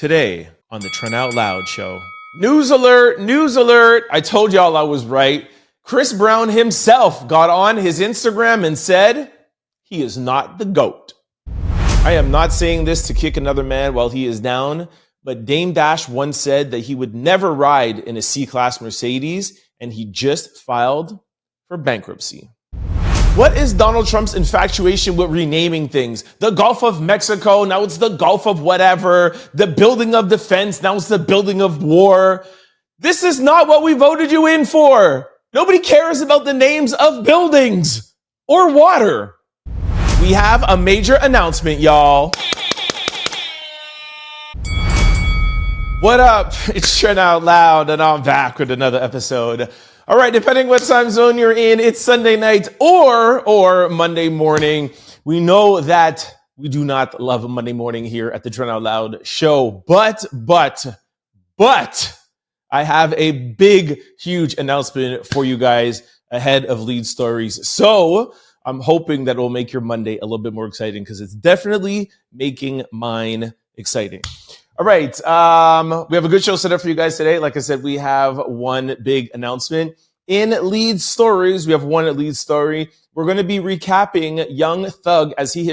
Today on the Trent Out Loud show. News alert, news alert. I told y'all I was right. Chris Brown himself got on his Instagram and said he is not the GOAT. I am not saying this to kick another man while he is down, but Dame Dash once said that he would never ride in a C-Class Mercedes, and he just filed for bankruptcy. What is Donald Trump's infatuation with renaming things? The Gulf of Mexico, now it's the Gulf of whatever. The building of defense, now it's the building of war. This is not what we voted you in for. Nobody cares about the names of buildings or water. We have a major announcement, y'all. What up? It's Trent Out Loud, and I'm back with another episode. All right, depending what time zone you're in, it's Sunday night or Monday morning. We know that we do not love a Monday morning here at the Trent Out Loud show, but I have a big, huge announcement for you guys ahead of lead stories. So I'm hoping that it will make your Monday a little bit more exciting because it's definitely making mine exciting. All right. We have a good show set up for you guys today. Like I said, we have one big announcement. In lead stories, we have one lead story. We're going to be recapping Young Thug as he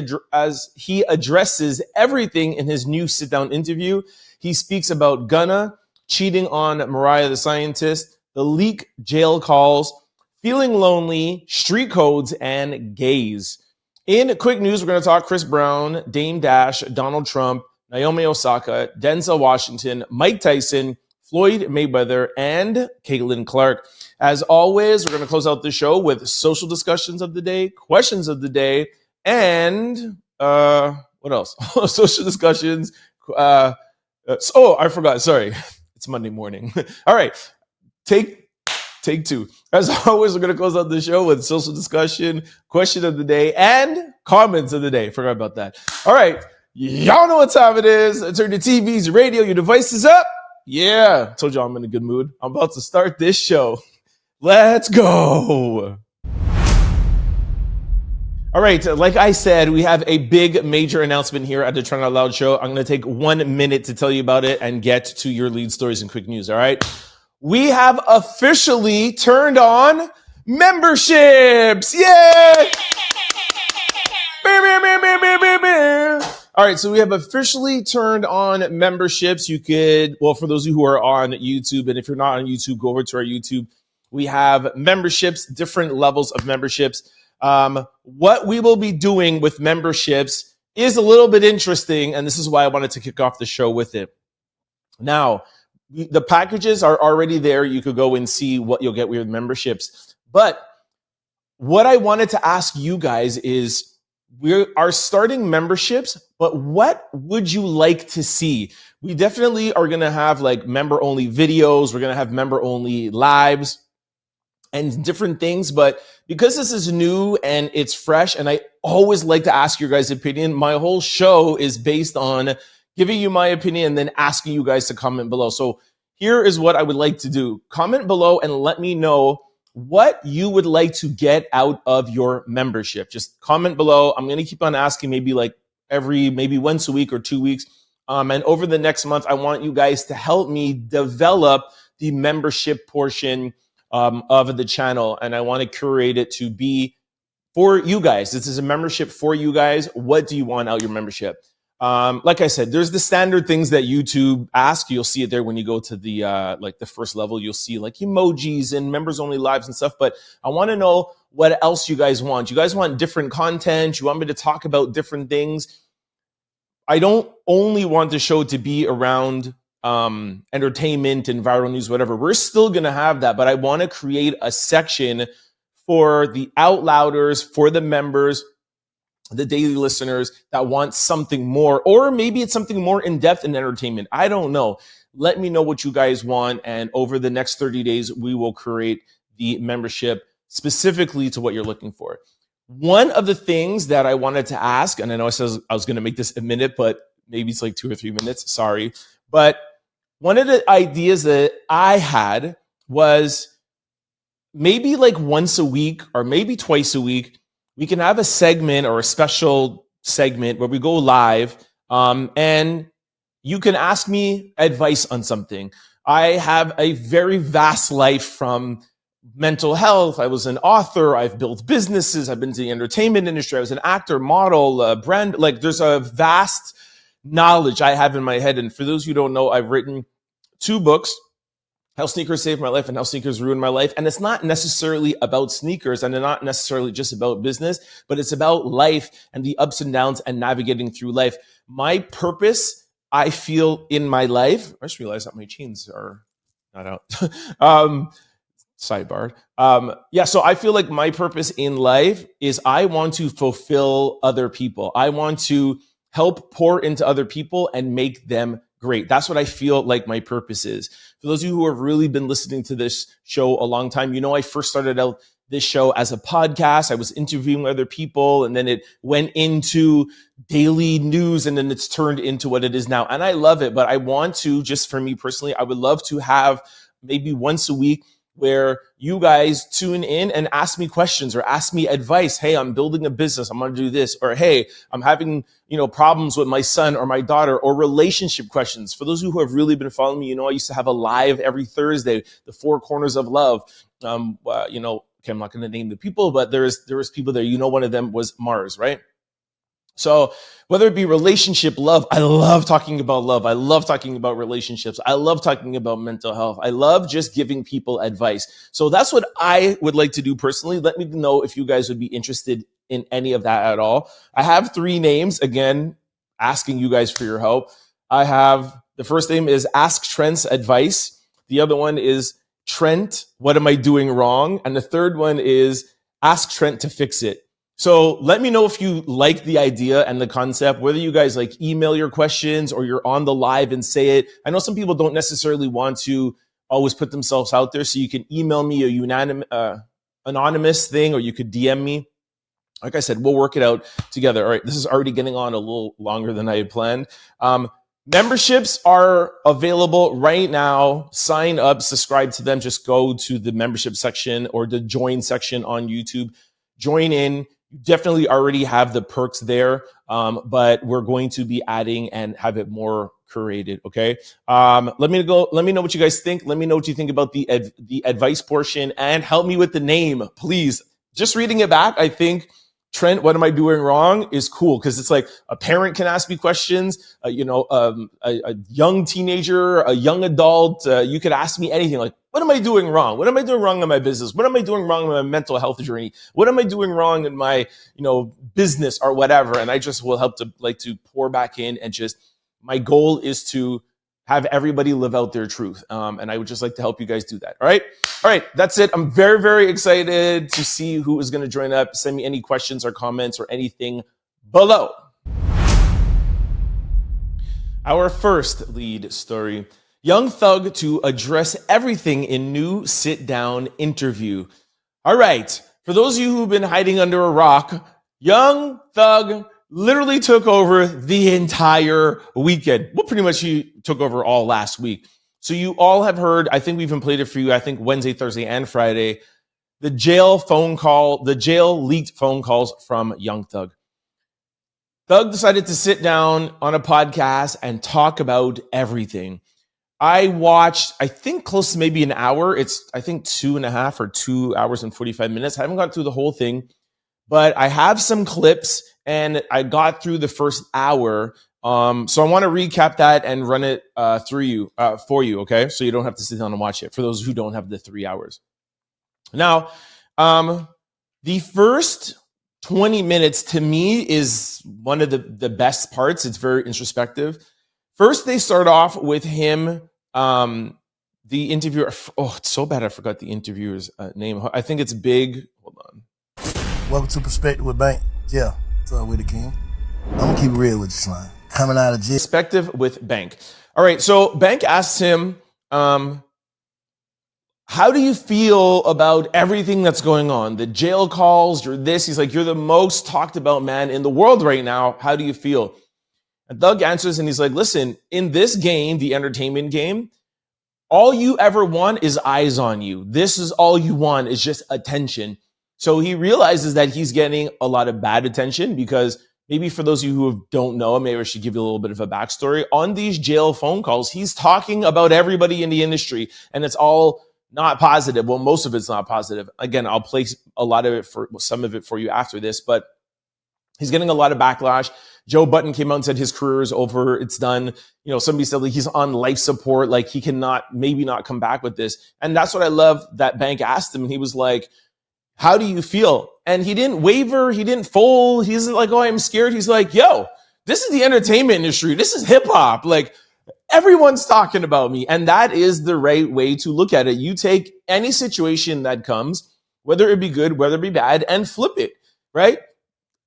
addresses everything in his new sit-down interview. He speaks about Gunna, cheating on Mariah the Scientist, the leak jail calls, feeling lonely, street codes, and gays. In quick news, we're going to talk Chris Brown, Dame Dash, Donald Trump, Naomi Osaka, Denzel Washington, Mike Tyson, Floyd Mayweather, and Caitlin Clark. As always, we're going to close out the show with social discussions of the day, questions of the day, and what else? Social discussions. I forgot. Sorry. It's Monday morning. All right. Take two. As always, we're going to close out the show with social discussion, question of the day, and comments of the day. Forgot about that. All right. Y'all know what time it is. Turn your TVs, radio, your devices up. Yeah. Told y'all I'm in a good mood. I'm about to start this show. Let's go. All right. Like I said, we have a big major announcement here at the Trent Out Loud show. I'm going to take 1 minute to tell you about it and get to your lead stories and quick news. All right. We have officially turned on memberships. Yay! All right, so we have officially turned on memberships. You could, for those of you who are on YouTube, and if you're not on YouTube, go over to our YouTube. We have memberships, different levels of memberships. What we will be doing with memberships is a little bit interesting, and this is why I wanted to kick off the show with it. Now, the packages are already there. You could go and see what you'll get with memberships. But what I wanted to ask you guys is, we are starting memberships, but what would you like to see? We definitely are going to have like member-only videos. We're going to have member-only lives and different things. But because this is new and it's fresh, and I always like to ask your guys' opinion, my whole show is based on giving you my opinion and then asking you guys to comment below. So here is what I would like to do. Comment below and let me know what you would like to get out of your membership. Just comment below. I'm going to keep on asking maybe once a week or 2 weeks. And over the next month, I want you guys to help me develop the membership portion of the channel. And I want to curate it to be for you guys. This is a membership for you guys. What do you want out of your membership? Like I said, there's the standard things that YouTube asks. You'll see it there when you go to the the first level. You'll see like emojis and members only lives and stuff. But I want to know what else you guys want. You guys want different content. You want me to talk about different things. I don't only want the show to be around entertainment and viral news, whatever. We're still gonna have that, but I want to create a section for the out louders, for the members, the daily listeners that want something more, or maybe it's something more in-depth in entertainment. I don't know. Let me know what you guys want. And over the next 30 days, we will create the membership specifically to what you're looking for. One of the things that I wanted to ask, and I know I said I was going to make this a minute, but maybe it's like 2 or 3 minutes. Sorry. But one of the ideas that I had was maybe like once a week or maybe twice a week, we can have a segment or a special segment where we go live and you can ask me advice on something. I have a very vast life from mental health. I was an author. I've built businesses. I've been to the entertainment industry. I was an actor, model, brand. Like there's a vast knowledge I have in my head. And for those who don't know, I've written 2 books, How Sneakers Saved My Life and How Sneakers Ruined My Life. And it's not necessarily about sneakers and they're not necessarily just about business, but it's about life and the ups and downs and navigating through life. My purpose, I feel in my life, I just realized that my chains are not out. Sidebar. So I feel like my purpose in life is I want to fulfill other people. I want to help pour into other people and make them great. That's what I feel like my purpose is. For those of you who have really been listening to this show a long time, you know I first started out this show as a podcast. I was interviewing other people and then it went into daily news and then it's turned into what it is now. And I love it, but I want to, just for me personally, I would love to have maybe once a week where you guys tune in and ask me questions or ask me advice. Hey, I'm building a business. I'm going to do this. Or, hey, I'm having, problems with my son or my daughter, or relationship questions. For those who have really been following me, I used to have a live every Thursday, the 4 Corners of Love. Okay, I'm not going to name the people, but there was people there. One of them was Mars, right? So whether it be relationship, love, I love talking about love. I love talking about relationships. I love talking about mental health. I love just giving people advice. So that's what I would like to do personally. Let me know if you guys would be interested in any of that at all. I have 3 names, again, asking you guys for your help. I have, the first name is Ask Trent's Advice. The other one is Trent, what am I doing wrong? And the third one is Ask Trent to fix it. So let me know if you like the idea and the concept, whether you guys like email your questions or you're on the live and say it. I know some people don't necessarily want to always put themselves out there. So you can email me a anonymous thing, or you could DM me. Like I said, we'll work it out together. All right, this is already getting on a little longer than I had planned. Memberships are available right now. Sign up, subscribe to them. Just go to the membership section or the join section on YouTube. Join in. You definitely already have the perks there, but we're going to be adding and have it more curated. Okay. Let me know what you guys think. Let me know what you think about the advice portion, and help me with the name, please. Just reading it back, I think Trent, what am I doing wrong is cool, because it's like a parent can ask me questions, a young teenager, a young adult. You could ask me anything like, what am I doing wrong? What am I doing wrong in my business? What am I doing wrong in my mental health journey? What am I doing wrong in my, business or whatever? And I just will help to pour back in, and just, my goal is to have everybody live out their truth. And I would just like to help you guys do that. All right. That's it. I'm very, very excited to see who is going to join up. Send me any questions or comments or anything below. Our first lead story: Young Thug to address everything in new sit-down interview. All right. For those of you who've been hiding under a rock, Young Thug literally took over the entire weekend. Well, pretty much he took over all last week. So you all have heard, I think we even played it for you, I think Wednesday, Thursday, and Friday, the jail leaked phone calls from Young Thug. Thug decided to sit down on a podcast and talk about everything. I watched, I think, close to maybe an hour. It's, I think, 2.5 or 2 hours and 45 minutes. I haven't got through the whole thing, but I have some clips, and I got through the first hour. So I want to recap that and run it for you, okay? So you don't have to sit down and watch it, for those who don't have the 3 hours. Now, the first 20 minutes to me is one of the best parts. It's very introspective. First, they start off with him, the interviewer. Oh, it's so bad I forgot the interviewer's name. I think it's Big. Hold on. Welcome to Perspective with Bank. Yeah, what's up with the king? I'm going to keep it real with you, Slime. Coming out of jail. Perspective with Bank. All right, so Bank asks him, how do you feel about everything that's going on? The jail calls, you're this. He's like, you're the most talked about man in the world right now. How do you feel? And Thug answers, and he's like, listen, in this game, the entertainment game, all you ever want is eyes on you. This is all you want, is just attention. So he realizes that he's getting a lot of bad attention because maybe for those of you who don't know, maybe I should give you a little bit of a backstory. On these jail phone calls, he's talking about everybody in the industry, and it's all not positive. Well, most of it's not positive. Again, I'll play some of it for you after this, but he's getting a lot of backlash. Joe Budden came out and said his career is over. It's done. Somebody said like he's on life support. Like he cannot, maybe not come back with this. And that's what I love that bank asked him. And he was like, how do you feel? And he didn't waver. He didn't fold. He's like, oh, I'm scared. He's like, yo, this is the entertainment industry. This is hip hop. Like everyone's talking about me. And that is the right way to look at it. You take any situation that comes, whether it be good, whether it be bad, and flip it, right?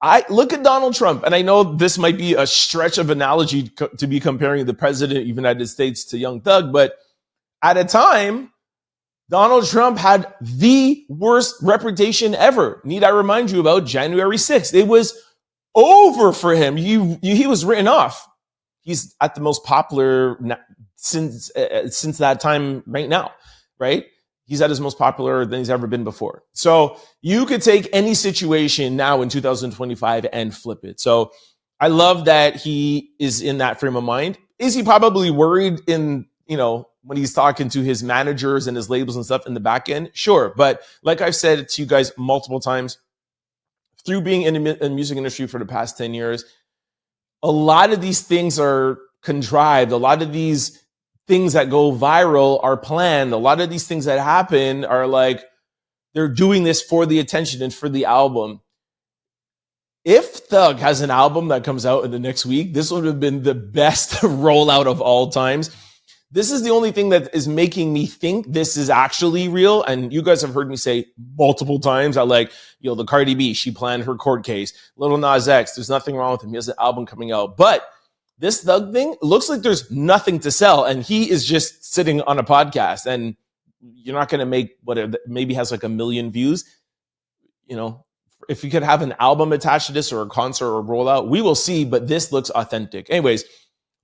I look at Donald Trump, and I know this might be a stretch of analogy to be comparing the president of the United States to Young Thug, but at a time, Donald Trump had the worst reputation ever. Need I remind you about January 6th? It was over for him. He was written off. He's at the most popular since that time right now, right? He's at his most popular than he's ever been before. So you could take any situation now in 2025 and flip it. So I love that he is in that frame of mind. Is he probably worried when he's talking to his managers and his labels and stuff in the back end? Sure. But like I've said to you guys multiple times, through being in the music industry for the past 10 years, a lot of these things are contrived. A lot of these things that go viral are planned. A lot of these things that happen are like, they're doing this for the attention and for the album. If Thug has an album that comes out in the next week, this would have been the best rollout of all times. This is the only thing that is making me think this is actually real. And you guys have heard me say multiple times that the Cardi B, she planned her court case. Lil Nas X, there's nothing wrong with him. He has an album coming out. But this Thug thing, it looks like there's nothing to sell. And he is just sitting on a podcast. And you're not going to make whatever, maybe has like 1 million views. If you could have an album attached to this or a concert or a rollout, we will see. But this looks authentic. Anyways,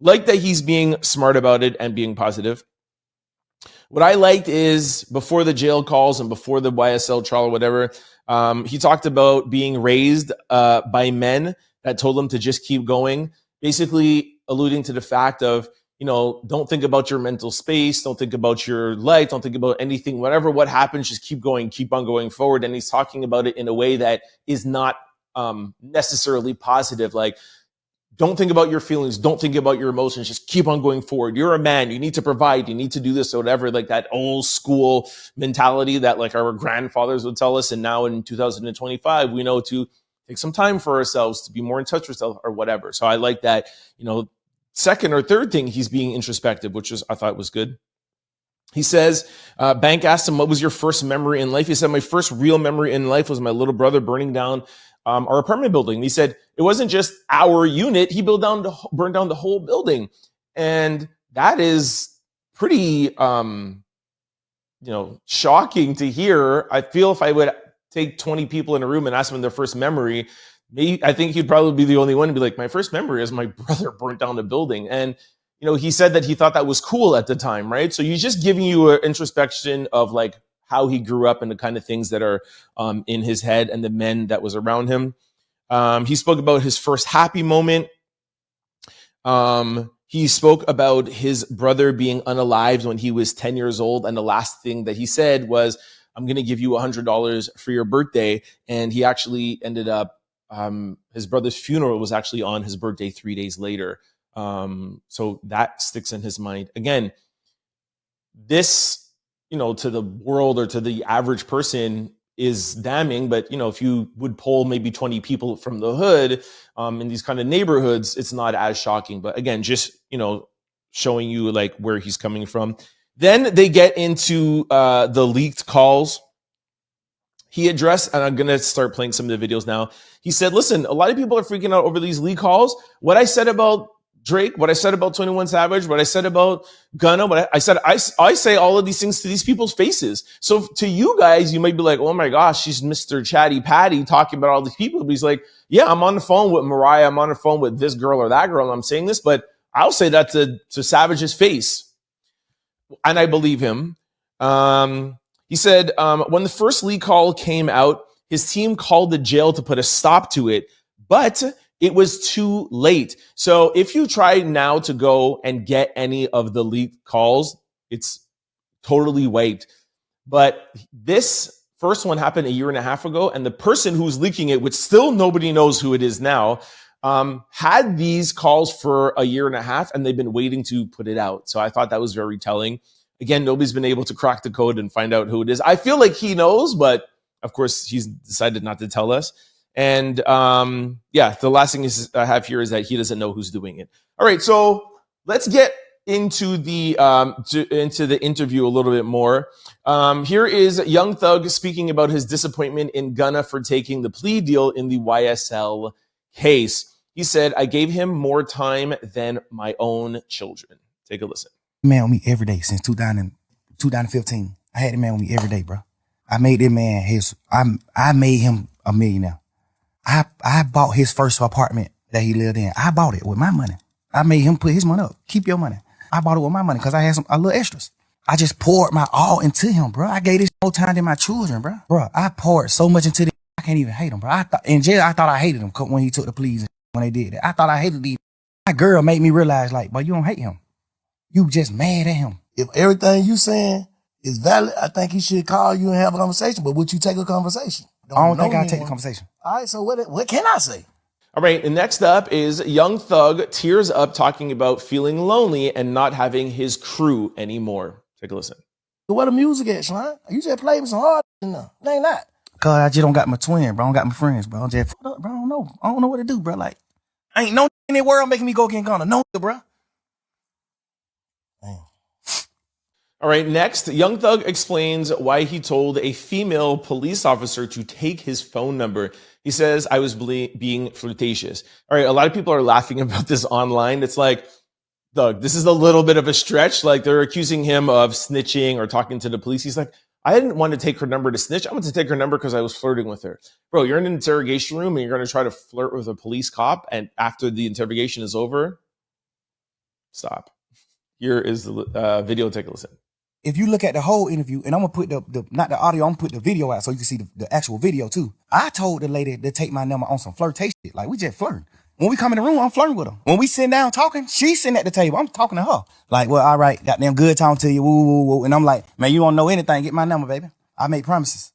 like that he's being smart about it and being positive. What I liked is before the jail calls and before the YSL trial or whatever, he talked about being raised by men that told him to just keep going, basically alluding to the fact of, don't think about your mental space, don't think about your life, don't think about anything, what happens, just keep going, keep on going forward. And he's talking about it in a way that is not necessarily positive. Like, don't think about your feelings. Don't think about your emotions. Just keep on going forward. You're a man. You need to provide. You need to do this or whatever, like that old school mentality that like our grandfathers would tell us. And now in 2025, we know to take some time for ourselves, to be more in touch with ourselves or whatever. So I like that, second or third thing, he's being introspective, which I thought was good. He says, Bank asked him, what was your first memory in life? He said, my first real memory in life was my little brother burning down our apartment building. And he said, it wasn't just our unit. He burned down the whole building. And that is pretty, shocking to hear. I feel if I would take 20 people in a room and ask them their first memory, I think he'd probably be the only one to be like, my first memory is my brother burnt down the building. And, he said that he thought that was cool at the time, right? So he's just giving you an introspection of like how he grew up and the kind of things that are in his head and the men that was around him. He spoke about his first happy moment. He spoke about his brother being unalived when he was 10 years old. And the last thing that he said was, I'm going to give you $100 for your birthday. And he actually ended up, his brother's funeral was actually on his birthday 3 days later. So that sticks in his mind. Again, this, to the world or to the average person is damning. But, if you would poll maybe 20 people from the hood in these kind of neighborhoods, it's not as shocking. But again, just, showing you like where he's coming from. Then they get into the leaked calls. He addressed, and I'm going to start playing some of the videos now. He said, listen, a lot of people are freaking out over these leak calls. What I said about Drake, what I said about 21 Savage, what I said about Gunna, I say all of these things to these people's faces. So to you guys, you might be like, oh my gosh, she's Mr. Chatty Patty talking about all these people. But he's like, yeah, I'm on the phone with Mariah. I'm on the phone with this girl or that girl. And I'm saying this, but I'll say that to Savage's face. And I believe him. He said, when the first leak call came out, his team called the jail to put a stop to it. But it was too late. So if you try now to go and get any of the leaked calls, it's totally wiped. But this first one happened a year and a half ago, and the person who's leaking it, which still nobody knows who it is now, had these calls for a year and a half, and they've been waiting to put it out. So I thought that was very telling. Again, nobody's been able to crack the code and find out who it is. I feel like he knows, but of course, he's decided not to tell us. And yeah, the last thing I have here is that he doesn't know who's doing it. All right, so let's get into the interview a little bit more. Here is Young Thug speaking about his disappointment in Gunna for taking the plea deal in the YSL case. He said, "I gave him more time than my own children." Take a listen. Man with me every day since 2015. I had a man with me every day, bro. I made that man I made him a millionaire. I bought his first apartment that he lived in. I bought it with my money. I made him put his money up. Keep your money. I bought it with my money because I had a little extras. I just poured my all into him, bro. I gave this more time than my children, bro. Bro, I poured so much into them. I can't even hate him, bro. In jail, I thought I hated him when he took the pleas when they did it. I thought I hated these. My girl made me realize, like, but you don't hate him. You just mad at him. If everything you saying is valid, I think he should call you and have a conversation. But would you take a conversation? I don't think I'll take the conversation. All right, so what can I say? All right, and next up is Young Thug tears up talking about feeling lonely and not having his crew anymore. Take a listen. So where the music at, Sean? You just played me some hard enough. It ain't that. Cause I just don't got my twin, bro. I don't got my friends, bro. I'm just bro. I don't know. I don't know what to do, bro. Like, ain't no in the world making me go get Gunna. No, bro. Damn. All right, next, Young Thug explains why he told a female police officer to take his phone number. He says, "I was being flirtatious." All right, a lot of people are laughing about this online. It's like, Thug, this is a little bit of a stretch. Like, they're accusing him of snitching or talking to the police. He's like, "I didn't want to take her number to snitch. I wanted to take her number because I was flirting with her." Bro, you're in an interrogation room and you're going to try to flirt with a police cop, and after the interrogation is over, stop. Here is the video. Take a listen. If you look at the whole interview, and I'm gonna put the not the audio, I'm gonna put the video out so you can see the actual video too. I told the lady to take my number on some flirtation shit. Like, we just flirting. When we come in the room, I'm flirting with her. When we sit down talking, she's sitting at the table. I'm talking to her. Like, well, all right, goddamn good talking to you. Woo, woo, woo. And I'm like, man, you don't know anything. Get my number, baby. I make promises.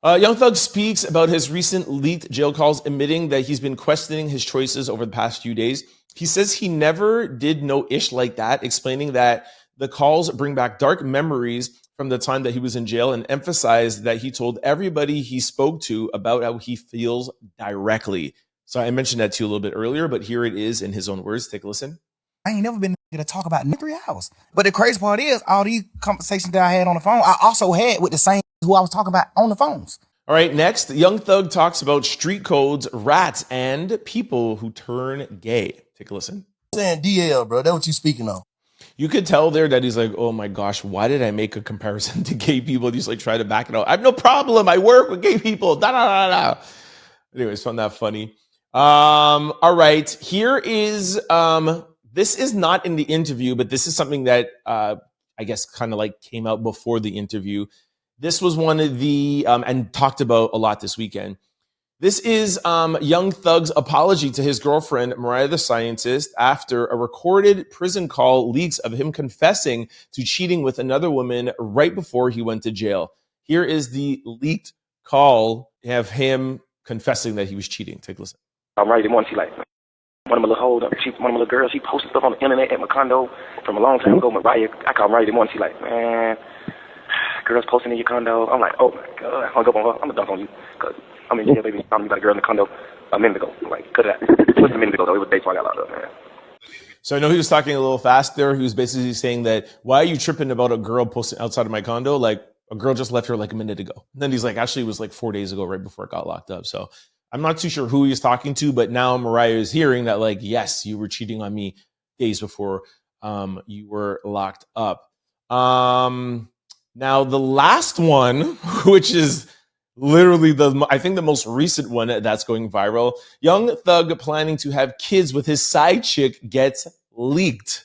Young Thug speaks about his recent leaked jail calls, admitting that he's been questioning his choices over the past few days. He says he never did no ish like that, explaining that the calls bring back dark memories from the time that he was in jail, and emphasized that he told everybody he spoke to about how he feels directly. So I mentioned that to you a little bit earlier, but here it is in his own words. Take a listen. I ain't never been to talk about 3 hours. But the crazy part is, all these conversations that I had on the phone, I also had with the same who I was talking about on the phones. All right, next, Young Thug talks about street codes, rats, and people who turn gay. Take a listen. Saying DL, bro. That's what you speaking on. You could tell there that he's like, oh my gosh, why did I make a comparison to gay people? He's like, try to back it up. I have no problem. I work with gay people. Da, da, da, da. Anyways, found that funny. All right, here is, this is not in the interview, but this is something that I guess kind of like came out before the interview. This was one of the, and talked about a lot this weekend. This is Young Thug's apology to his girlfriend, Mariah the Scientist, after a recorded prison call leaks of him confessing to cheating with another woman right before he went to jail. Here is the leaked call of him confessing that he was cheating. Take a listen. I'm right. One, she like one of my little hoes, one of my little girls. She posted stuff on the internet at my condo from a long time ago. Mariah, I call Mariah one. She like, man, girls posting in your condo. I'm like, oh my god, I hung up on her. I'm gonna dunk on you because I'm in jail, baby. You found me about a girl in the condo a minute ago. I'm like, cut that. It was a minute ago though. It was a day before I got locked up, man. So I know he was talking a little fast there. He was basically saying that, why are you tripping about a girl posting outside of my condo? Like, a girl just left here like a minute ago. And then he's like, actually, it was like 4 days ago, right before it got locked up. So I'm not too sure who he's talking to, but now Mariah is hearing that, like, yes, you were cheating on me days before you were locked up. Now, the last one, which is literally I think the most recent one that's going viral, Young Thug planning to have kids with his side chick gets leaked.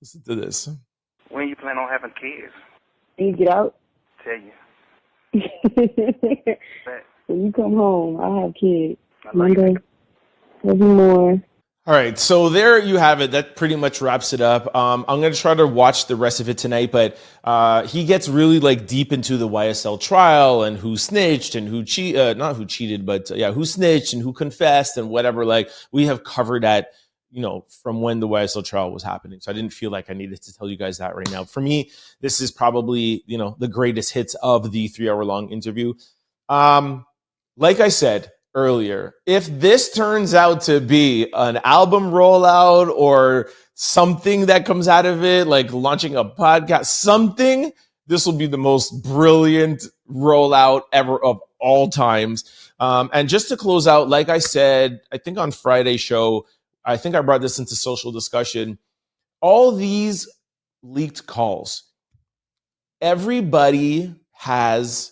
Listen to this. When you plan on having kids? You get out? Tell you. When you come home, I'll have kids. I love you. Maybe more. All right, so there you have it. That pretty much wraps it up. I'm going to try to watch the rest of it tonight, but he gets really like deep into the YSL trial and who snitched and who not who cheated, but who snitched and who confessed and whatever. Like we have covered that, from when the YSL trial was happening. So I didn't feel like I needed to tell you guys that right now. For me, this is probably, the greatest hits of the 3-hour long interview. Like I said earlier, if this turns out to be an album rollout or something that comes out of it, like launching a podcast, something, this will be the most brilliant rollout ever of all times. And just to close out, like I said, I think on Friday's show, I think I brought this into social discussion. All these leaked calls, everybody has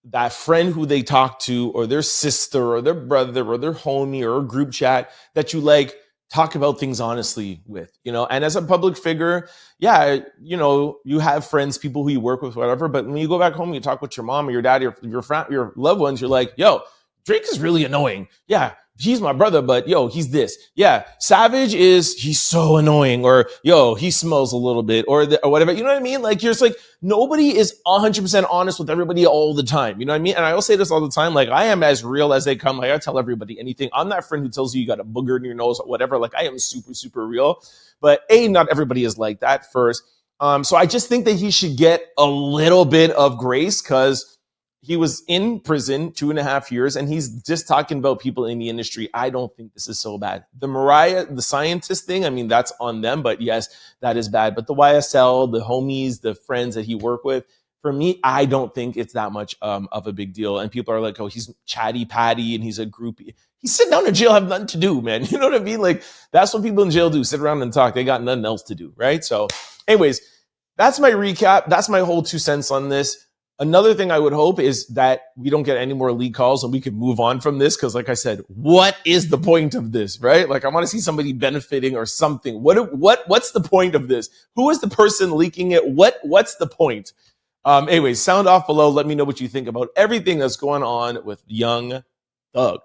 that friend who they talk to, or their sister or their brother or their homie or a group chat that you like talk about things honestly with, and as a public figure, you have friends, people who you work with, whatever. But when you go back home, you talk with your mom or your dad, or your loved ones, you're like, yo, Drake is really annoying. Yeah, he's my brother, but yo, he's this. Yeah, Savage he's so annoying, or yo, he smells a little bit, or whatever. You know what I mean? Like, you're just like, nobody is 100% honest with everybody all the time. You know what I mean? And I will say this all the time. Like, I am as real as they come. Like, I tell everybody anything. I'm that friend who tells you got a booger in your nose or whatever. Like, I am super, super real. But not everybody is like that first. So I just think that he should get a little bit of grace, because he was in prison 2.5 years and he's just talking about people in the industry. I don't think this is so bad. The Mariah, the scientist thing, I mean, that's on them, but yes, that is bad. But the YSL, the homies, the friends that he worked with, for me, I don't think it's that much of a big deal. And people are like, oh, he's chatty patty and he's a groupie. He's sitting down in jail, have nothing to do, man. You know what I mean? Like, that's what people in jail do, sit around and talk. They got nothing else to do, right? So anyways, that's my recap. That's my whole 2 cents on this. Another thing I would hope is that we don't get any more lead calls and we can move on from this. Because like I said, what is the point of this, right? Like, I want to see somebody benefiting or something. What's the point of this? Who is the person leaking it? What's the point? Anyways, sound off below. Let me know what you think about everything that's going on with Young Thug.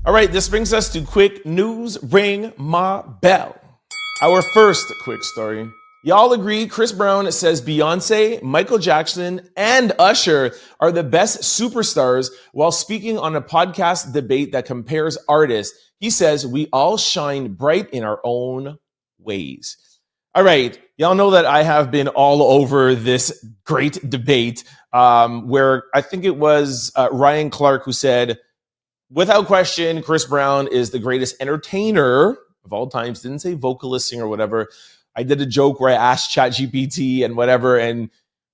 All right, this brings us to quick news. Ring my bell. Our first quick story. Y'all agree Chris Brown says Beyonce, Michael Jackson, and Usher are the best superstars while speaking on a podcast debate that compares artists. He says we all shine bright in our own ways. All right, y'all know that I have been all over this great debate where I think it was Ryan Clark who said, without question, Chris Brown is the greatest entertainer of all times. Didn't say vocalist, singer, or whatever. I did a joke where I asked ChatGPT and whatever, and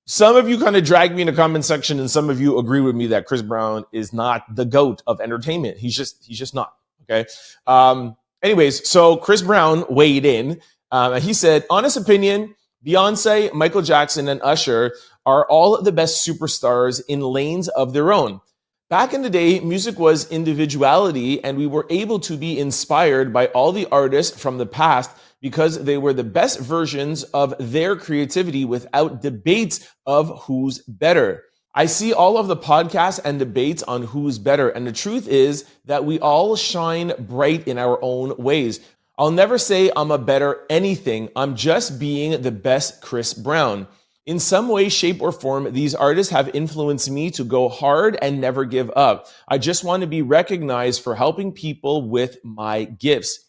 some of you kind of dragged me in the comment section, and some of you agree with me that Chris Brown is not the GOAT of entertainment. He's just not. Okay. Anyways, so Chris Brown weighed in. He said, honest opinion, Beyonce, Michael Jackson, and Usher are all the best superstars in lanes of their own. Back in the day, music was individuality, and we were able to be inspired by all the artists from the past because they were the best versions of their creativity without debates of who's better. I see all of the podcasts and debates on who's better, and the truth is that we all shine bright in our own ways. I'll never say I'm a better anything. I'm just being the best Chris Brown. In some way, shape, or form, these artists have influenced me to go hard and never give up. I just want to be recognized for helping people with my gifts.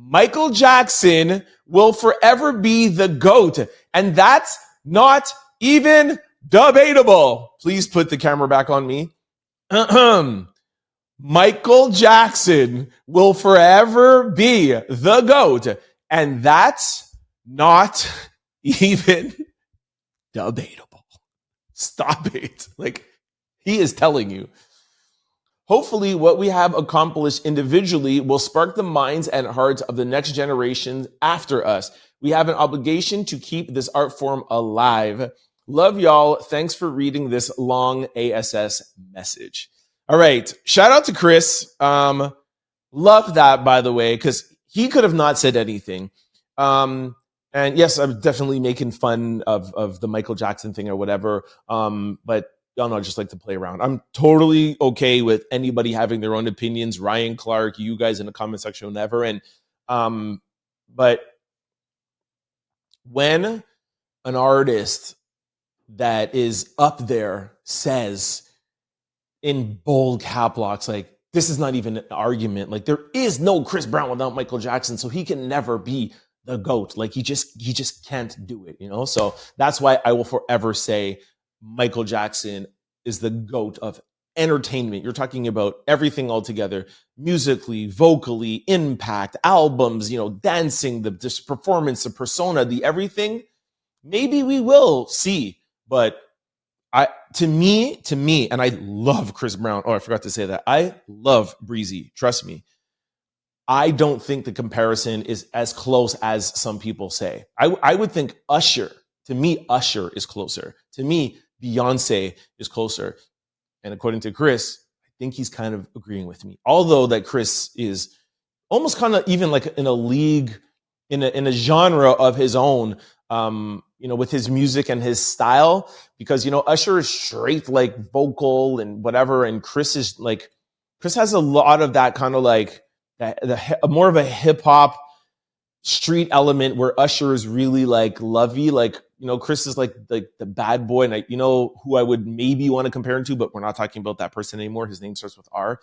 Michael Jackson will forever be the GOAT, and that's not even debatable. Please put the camera back on me. Michael Jackson will forever be the GOAT, and that's not even debatable. Stop it. Like, he is telling you. Hopefully, what we have accomplished individually will spark the minds and hearts of the next generation after us. We have an obligation to keep this art form alive. Love y'all. Thanks for reading this long ASS message. All right. Shout out to Chris. Love that, by the way, because he could have not said anything. And yes, I'm definitely making fun of the Michael Jackson thing or whatever. But y'all know I just like to play around. I'm totally okay with anybody having their own opinions. Ryan, Clark, you guys in the comment section, whatever. And but when an artist that is up there says in bold cap locks, like, this is not even an argument. Like, there is no Chris Brown without Michael Jackson, so he can never be the GOAT. Like, he just can't do it, you know? So that's why I will forever say Michael Jackson is the GOAT of entertainment. You're talking about everything all together, musically, vocally, impact, albums, you know, dancing, this performance, the persona, the everything. Maybe we will see, but to me, and I love Chris Brown. Oh, I forgot to say that. I love Breezy. Trust me. I don't think the comparison is as close as some people say. I would think Usher. To me, Usher is closer. To me, Beyonce is closer. And according to Chris, I think he's kind of agreeing with me. Although that Chris is almost kind of even like in a league, in a genre of his own, you know, with his music and his style, because, you know, Usher is straight, like, vocal and whatever. And Chris has a lot of that kind of like more of a hip hop street element, where Usher is really like lovey, like, you know, Chris is like the bad boy. And you know who I would maybe want to compare him to, but we're not talking about that person anymore. His name starts with R.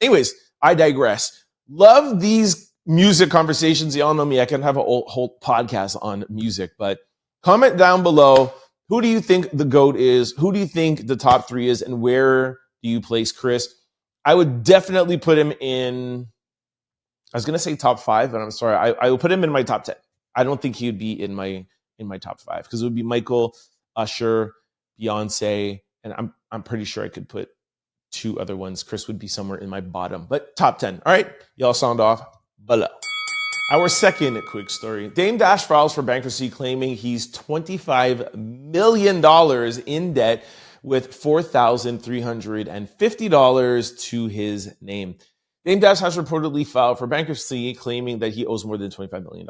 Anyways, I digress. Love these music conversations. Y'all know me. I can have a whole podcast on music, but comment down below. Who do you think the GOAT is? Who do you think the top 3 is? And where do you place Chris? I would definitely put him in, I was going to say top 5, but I'm sorry. I will put him in my top 10. I don't think he would be in my top 5, because it would be Michael, Usher, Beyonce, and I'm pretty sure I could put 2 other ones. Chris would be somewhere in my bottom, but top 10. All right, y'all sound off below. Our second quick story. Dame Dash files for bankruptcy, claiming he's $25 million in debt with $4,350 to his name. Dame Dash has reportedly filed for bankruptcy, claiming that he owes more than $25 million.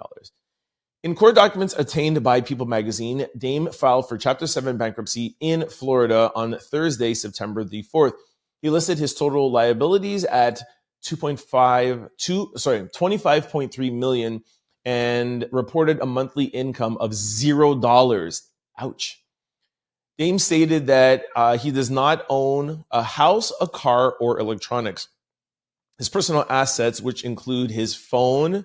In court documents obtained by People magazine, Dame filed for Chapter 7 bankruptcy in Florida on Thursday, September the 4th. He listed his total liabilities at $25.3 million and reported a monthly income of $0. Ouch. Dame stated that he does not own a house, a car, or electronics. His personal assets, which include his phone,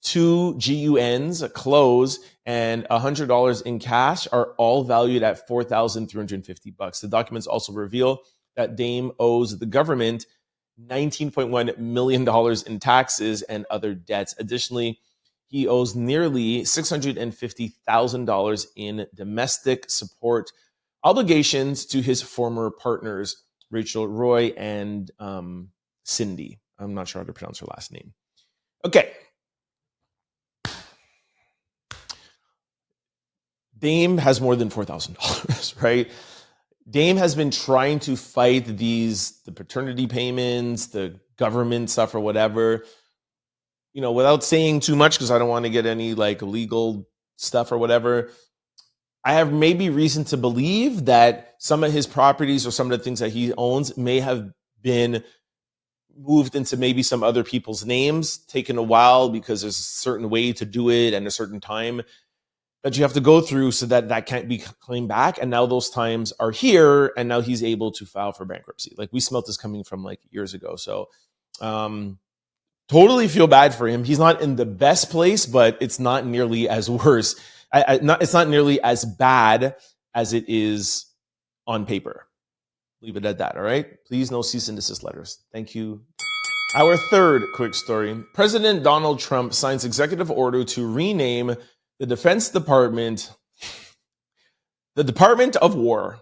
2 GUNs, clothes, and $100 in cash, are all valued at $4,350. The documents also reveal that Dame owes the government $19.1 million in taxes and other debts. Additionally, he owes nearly $650,000 in domestic support obligations to his former partners, Rachel Roy and Cindy. I'm not sure how to pronounce her last name. Okay. Dame has more than $4,000, right? Dame has been trying to fight the paternity payments, the government stuff or whatever, you know, without saying too much, because I don't want to get any like legal stuff or whatever. I have maybe reason to believe that some of his properties or some of the things that he owns may have been moved into maybe some other people's names, taken a while because there's a certain way to do it and a certain time that you have to go through so that can't be claimed back. And now those times are here, and now he's able to file for bankruptcy. Like, we smelt this coming from like years ago. So totally feel bad for him. He's not in the best place, but it's not nearly as worse. It's not nearly as bad as it is on paper. Leave it at that, all right? Please, no cease and desist letters. Thank you. Our third quick story. President Donald Trump signs executive order to rename the Defense Department, the Department of War.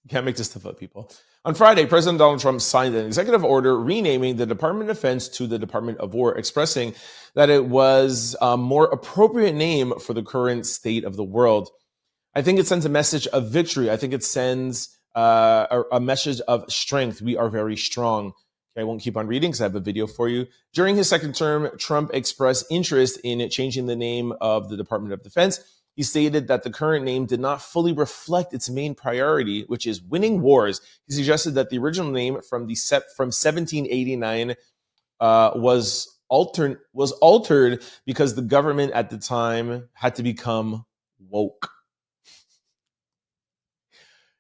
You can't make this stuff up, people. On Friday, President Donald Trump signed an executive order renaming the Department of Defense to the Department of War, expressing that it was a more appropriate name for the current state of the world. I think it sends a message of victory. I think it sends a message of strength. We are very strong. Okay, I won't keep on reading because I have a video for you. During his second term, Trump expressed interest in changing the name of the Department of Defense, he stated that the current name did not fully reflect its main priority, which is winning wars. He suggested that the original name from 1789 was altered because the government at the time had to become woke.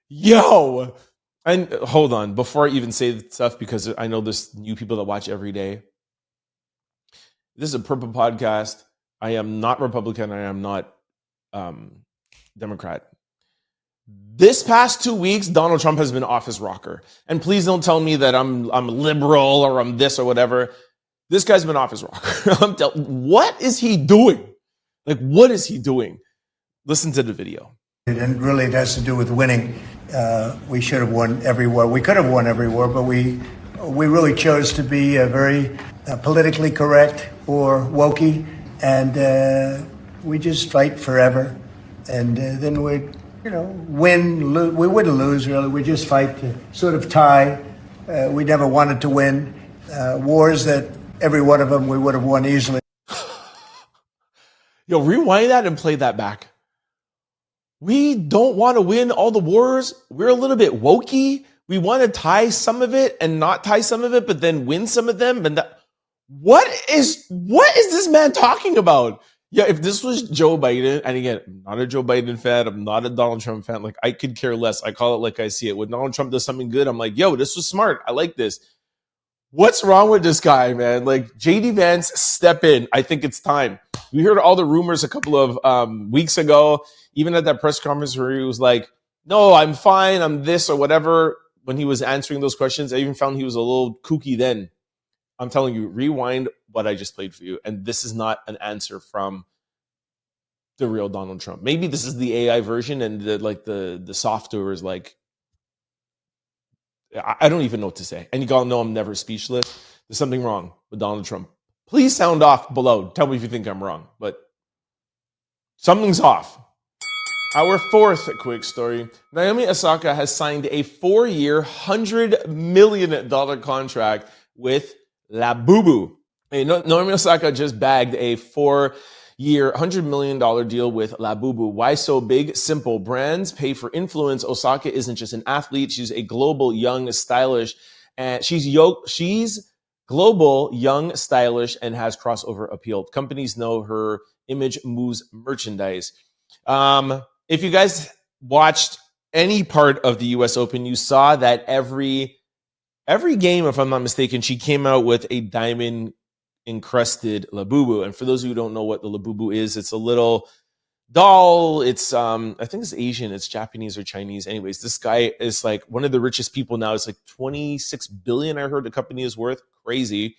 Yo! And hold on, before I even say the stuff, because I know there's new people that watch every day. This is a Purple podcast. I am not Republican. I am not Democrat. This past 2 weeks, Donald Trump has been office rocker. And please don't tell me that I'm liberal or I'm this or whatever. This guy's been office rocker. What is he doing? Like, what is he doing? Listen to the video. And really it has to do with winning. We should have won every war. We could have won every war, but we really chose to be very politically correct or wokey, and we just fight forever. And then we'd, win, we wouldn't lose really. We just fight to sort of tie. We never wanted to win wars that every one of them we would have won easily. Yo, rewind that and play that back. We don't want to win all the wars. We're a little bit wokey. We want to tie some of it and not tie some of it, but then win some of them. And what is this man talking about? Yeah, if this was Joe Biden, and again, I'm not a Joe Biden fan, I'm not a Donald Trump fan. Like, I could care less. I call it like I see it. When Donald Trump does something good, I'm like, yo, this was smart. I like this. What's wrong with this guy, man? Like, JD Vance, step in. I think it's time. We heard all the rumors a couple of weeks ago, even at that press conference where he was like, no, I'm fine, I'm this or whatever. When he was answering those questions, I even found he was a little kooky then. I'm telling you, rewind what I just played for you. And this is not an answer from the real Donald Trump. Maybe this is the AI version and the software is like, I don't even know what to say. And you all know I'm never speechless. There's something wrong with Donald Trump. Please sound off below. Tell me if you think I'm wrong, but something's off. Our fourth quick story. Naomi Osaka has signed a 4-year, $100 million contract with La Boo. Naomi Osaka just bagged a 4-year, $100 million deal with La Boo. Why so big? Simple. Brands pay for influence. Osaka isn't just an athlete. She's a global, young, stylish, and she's global, young, stylish, and has crossover appeal. Companies know her image moves merchandise. If you guys watched any part of the U.S. Open, you saw that every game, if I'm not mistaken, she came out with a diamond encrusted Labubu. And for those who don't know what the Labubu is, it's a little doll. It's I think it's Asian, it's Japanese or Chinese. Anyways, this guy is like one of the richest people now. It's like 26 billion. I heard the company is worth. Crazy.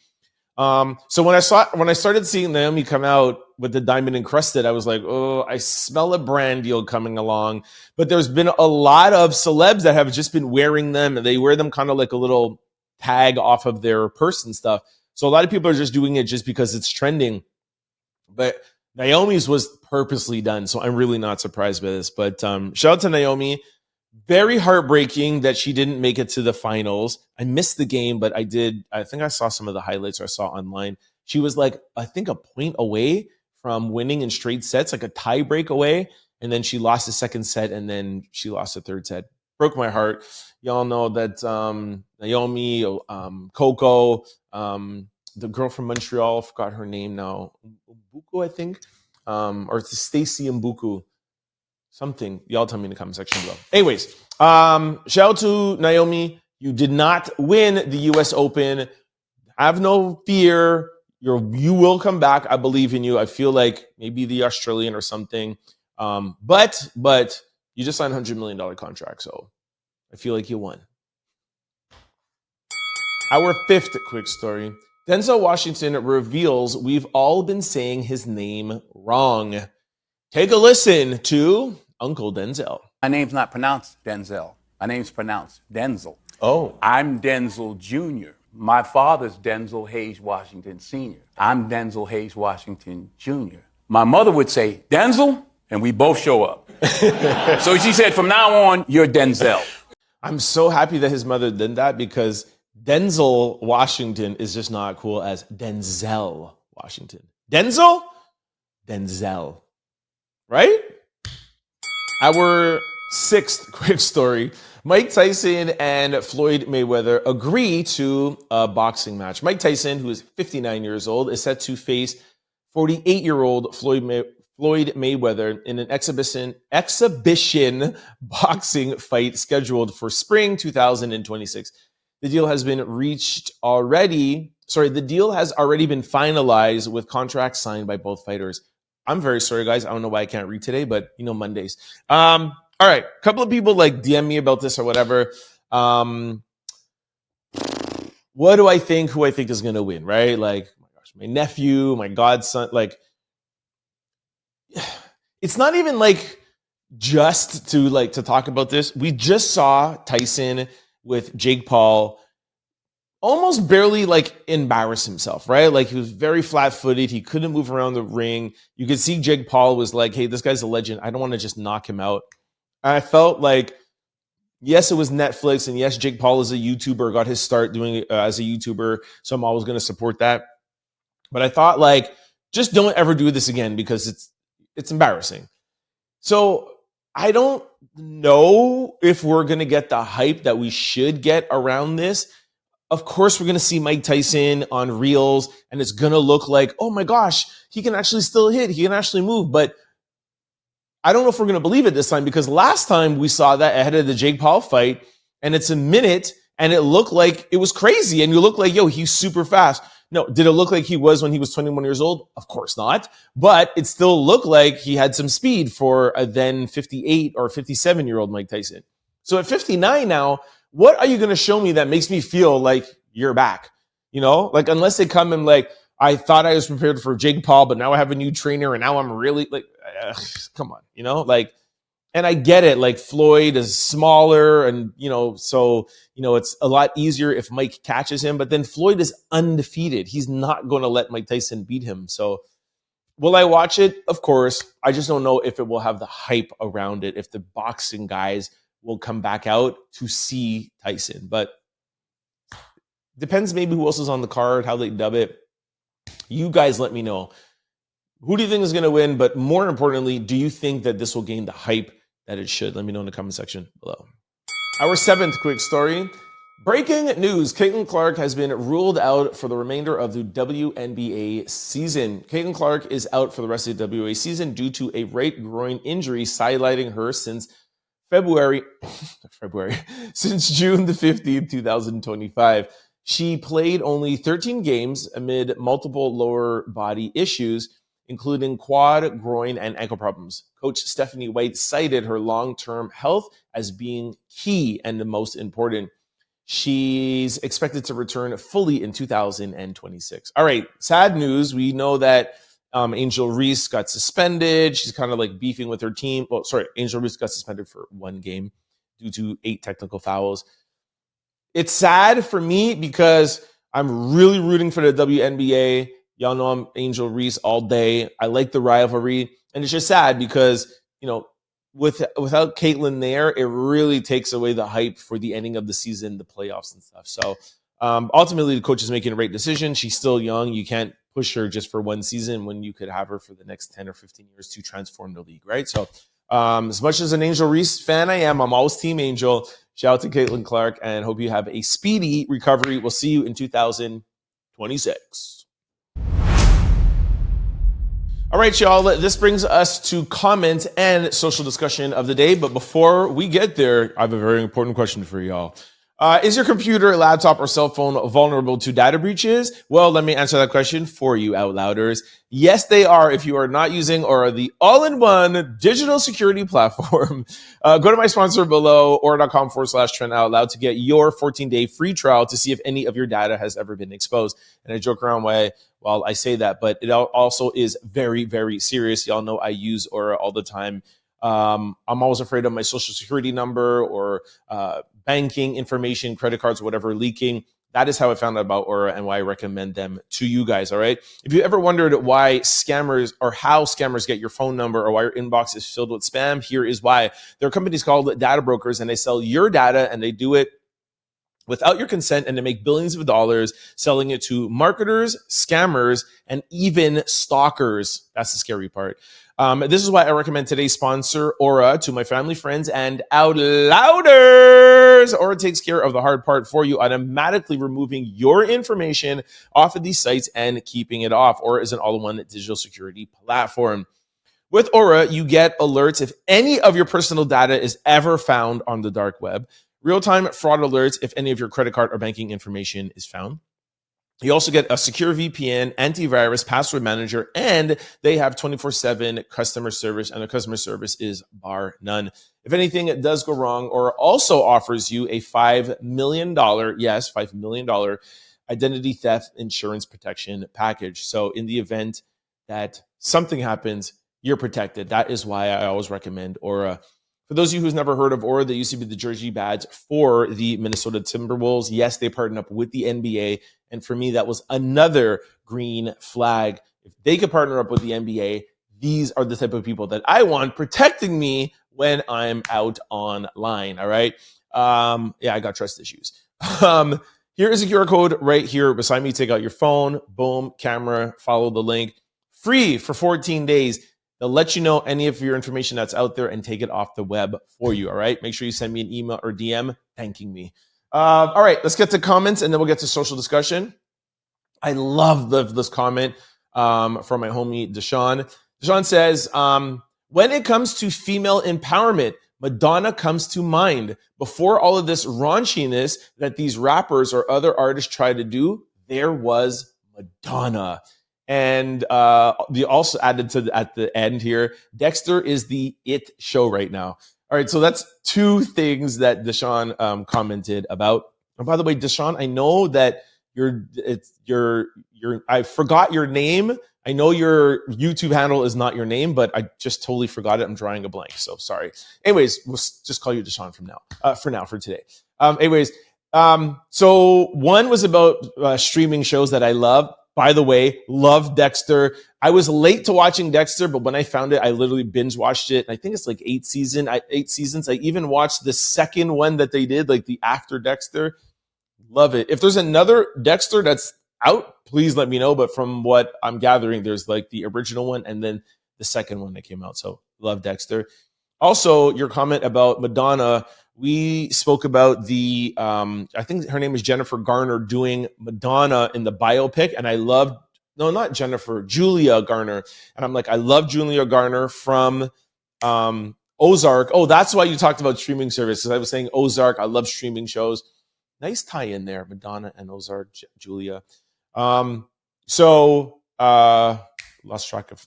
So when I started seeing Naomi come out with the diamond encrusted, I was like, oh, I smell a brand deal coming along. But there's been a lot of celebs that have just been wearing them, and they wear them kind of like a little tag off of their purse and stuff. So a lot of people are just doing it just because it's trending. But Naomi's was purposely done, so I'm really not surprised by this. But shout out to Naomi. Very heartbreaking that she didn't make it to the finals. I missed the game, but I did. I think I saw some of the highlights I saw online. She was like, I think a point away from winning in straight sets, like a tie break away. And then she lost the second set, and then she lost the third set. Broke my heart. Y'all know that Naomi, Coco, the girl from Montreal, forgot her name now. Mbuku, I think. Or it's Stacy Mbuku. Something. Y'all tell me in the comment section below. Anyways, shout out to Naomi. You did not win the U.S. Open. Have no fear. You will come back. I believe in you. I feel like maybe the Australian or something. But you just signed a $100 million contract, so I feel like you won. Our fifth quick story. Denzel Washington reveals we've all been saying his name wrong. Take a listen to Uncle Denzel. My name's not pronounced Denzel. My name's pronounced Denzel. Oh. I'm Denzel Jr. My father's Denzel Hayes Washington Sr. I'm Denzel Hayes Washington Jr. My mother would say, Denzel, and we both show up. So she said, from now on, you're Denzel. I'm so happy that his mother did that, because Denzel Washington is just not cool as Denzel Washington. Denzel? Denzel. Right? Our sixth quick story. Mike Tyson and Floyd Mayweather agree to a boxing match. Mike Tyson, who is 59 years old, is set to face 48-year-old Floyd Mayweather in an exhibition boxing fight scheduled for spring 2026. The deal has been reached already. The deal has already been finalized with contracts signed by both fighters. I'm very sorry, guys. I don't know why I can't read today, but Mondays. All right, a couple of people like DM me about this or whatever. What do I think? Who I think is going to win, right? Like, oh my gosh, my nephew, my godson. Like, it's not even like just to talk about this. We just saw Tyson with Jake Paul almost barely like embarrass himself, right? Like he was very flat-footed. He couldn't move around the ring. You could see Jake Paul was like, hey, this guy's a legend. I don't want to just knock him out. I felt like, yes, it was Netflix, and yes, Jake Paul is a YouTuber, got his start doing it as a YouTuber, so I'm always going to support that. But I thought, like, just don't ever do this again because it's embarrassing. So I don't know if we're going to get the hype that we should get around this. Of course, we're going to see Mike Tyson on Reels, and it's going to look like, oh my gosh, he can actually still hit. He can actually move. But I don't know if we're going to believe it this time, because last time we saw that ahead of the Jake Paul fight, and it's a minute, and it looked like it was crazy, and you look like, yo, he's super fast. No, did it look like he was when he was 21 years old? Of course not. But it still looked like he had some speed for a then 58 or 57-year-old Mike Tyson. So at 59 now, what are you going to show me that makes me feel like you're back? Like, unless they come and like, I thought I was prepared for Jake Paul, but now I have a new trainer, and now I'm really like, come on, like, and I get it. Like, Floyd is smaller, and so it's a lot easier if Mike catches him. But then Floyd is undefeated. He's not going to let Mike Tyson beat him. So will I watch it? Of course. I just don't know if it will have the hype around it, if the boxing guys will come back out to see Tyson. But depends maybe who else is on the card, how they dub it. You guys let me know. Who do you think is going to win? But more importantly, do you think that this will gain the hype that it should? Let me know in the comment section below. Our seventh quick story. Breaking news. Caitlin Clark has been ruled out for the remainder of the WNBA season. Caitlin Clark is out for the rest of the WNBA season due to a right groin injury sidelining her since since June the 15th, 2025. She played only 13 games amid multiple lower body issues, including quad, groin, and ankle problems. Coach Stephanie White cited her long-term health as being key and the most important. She's expected to return fully in 2026. All right, sad news. We know that Angel Reese got suspended. She's kind of like beefing with her team. Angel Reese got suspended for one game due to 8 technical fouls. It's sad for me because I'm really rooting for the WNBA. Y'all know I'm Angel Reese all day. I like the rivalry. And it's just sad because, without Caitlin there, it really takes away the hype for the ending of the season, the playoffs and stuff. So ultimately, the coach is making a right decision. She's still young. You can't push her just for one season when you could have her for the next 10 or 15 years to transform the league, right? So as much as an Angel Reese fan I am, I'm always Team Angel. Shout out to Caitlin Clark, and hope you have a speedy recovery. We'll see you in 2026. All right, y'all, this brings us to comment and social discussion of the day. But before we get there, I have a very important question for y'all. Is your computer, laptop, or cell phone vulnerable to data breaches? Well, let me answer that question for you, out louders. Yes, they are. If you are not using or the all-in-one digital security platform, go to my sponsor below, or.com/Trent out loud to get your 14-day free trial to see if any of your data has ever been exposed. And I joke around while I say that, but it also is very, very serious. Y'all know I use Aura all the time. I'm always afraid of my social security number or banking information, credit cards, whatever, leaking. That is how I found out about Aura and why I recommend them to you guys, all right? If you ever wondered why scammers or how scammers get your phone number or why your inbox is filled with spam, here is why. There are companies called data brokers, and they sell your data, and they do it without your consent and to make billions of dollars selling it to marketers, scammers, and even stalkers. That's the scary part. This is why I recommend today's sponsor, Aura, to my family, friends, and out louders. Aura takes care of the hard part for you, automatically removing your information off of these sites and keeping it off. Aura is an all-in-one digital security platform. With Aura, you get alerts if any of your personal data is ever found on the dark web, real-time fraud alerts if any of your credit card or banking information is found. You also get a secure VPN, antivirus, password manager, and they have 24/7 customer service, and the customer service is bar none. If anything does go wrong, Aura also offers you a $5 million, yes, $5 million identity theft insurance protection package. So in the event that something happens, you're protected. That is why I always recommend Aura. For those of you who's never heard of Aura, they used to be the jersey badge for the Minnesota Timberwolves. Yes, they partnered up with the NBA. And for me, that was another green flag. If they could partner up with the NBA, these are the type of people that I want protecting me when I'm out online. All right. I got trust issues. Here is a QR code right here beside me. Take out your phone, boom, camera, follow the link. Free for 14 days. They'll let you know any of your information that's out there and take it off the web for you, all right? Make sure you send me an email or DM thanking me. All right, let's get to comments, and then we'll get to social discussion. I love this comment from my homie, Deshaun. Deshaun says, when it comes to female empowerment, Madonna comes to mind. Before all of this raunchiness that these rappers or other artists try to do, there was Madonna. And they also added at the end here, Dexter is the it show right now. All right, so that's two things that Deshaun commented about. And by the way, Deshaun, I know that I forgot your name. I know your YouTube handle is not your name, but I just totally forgot it. I'm drawing a blank, so sorry. Anyways, we'll just call you Deshaun for today. So one was about streaming shows that I love. By the way, love Dexter. I was late to watching Dexter, but when I found it, I literally binge watched it. I think it's like 8 seasons. I even watched the second one that they did, like the after Dexter. Love it. If there's another Dexter that's out, please let me know. But from what I'm gathering, there's like the original one and then the second one that came out. So love Dexter. Also, your comment about Madonna. We spoke about the, I think her name is Jennifer Garner doing Madonna in the biopic. And I loved, no, not Jennifer, Julia Garner. And I'm like, I love Julia Garner from Ozark. Oh, that's why you talked about streaming services. I was saying Ozark. I love streaming shows. Nice tie in there, Madonna and Ozark, Julia. Lost track of,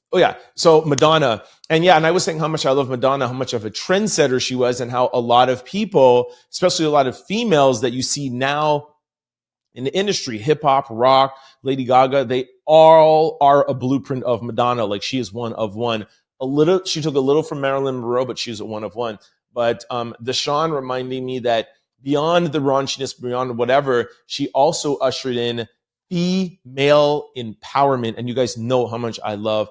so Madonna. And I was saying how much I love Madonna, how much of a trendsetter she was, and how a lot of people, especially a lot of females that you see now in the industry, hip hop, rock, Lady Gaga, they all are a blueprint of Madonna. Like she is one of one. She took a little from Marilyn Monroe, but she's a one of one. But Deshaun reminding me that beyond the raunchiness, beyond whatever, she also ushered in female empowerment. And you guys know how much I love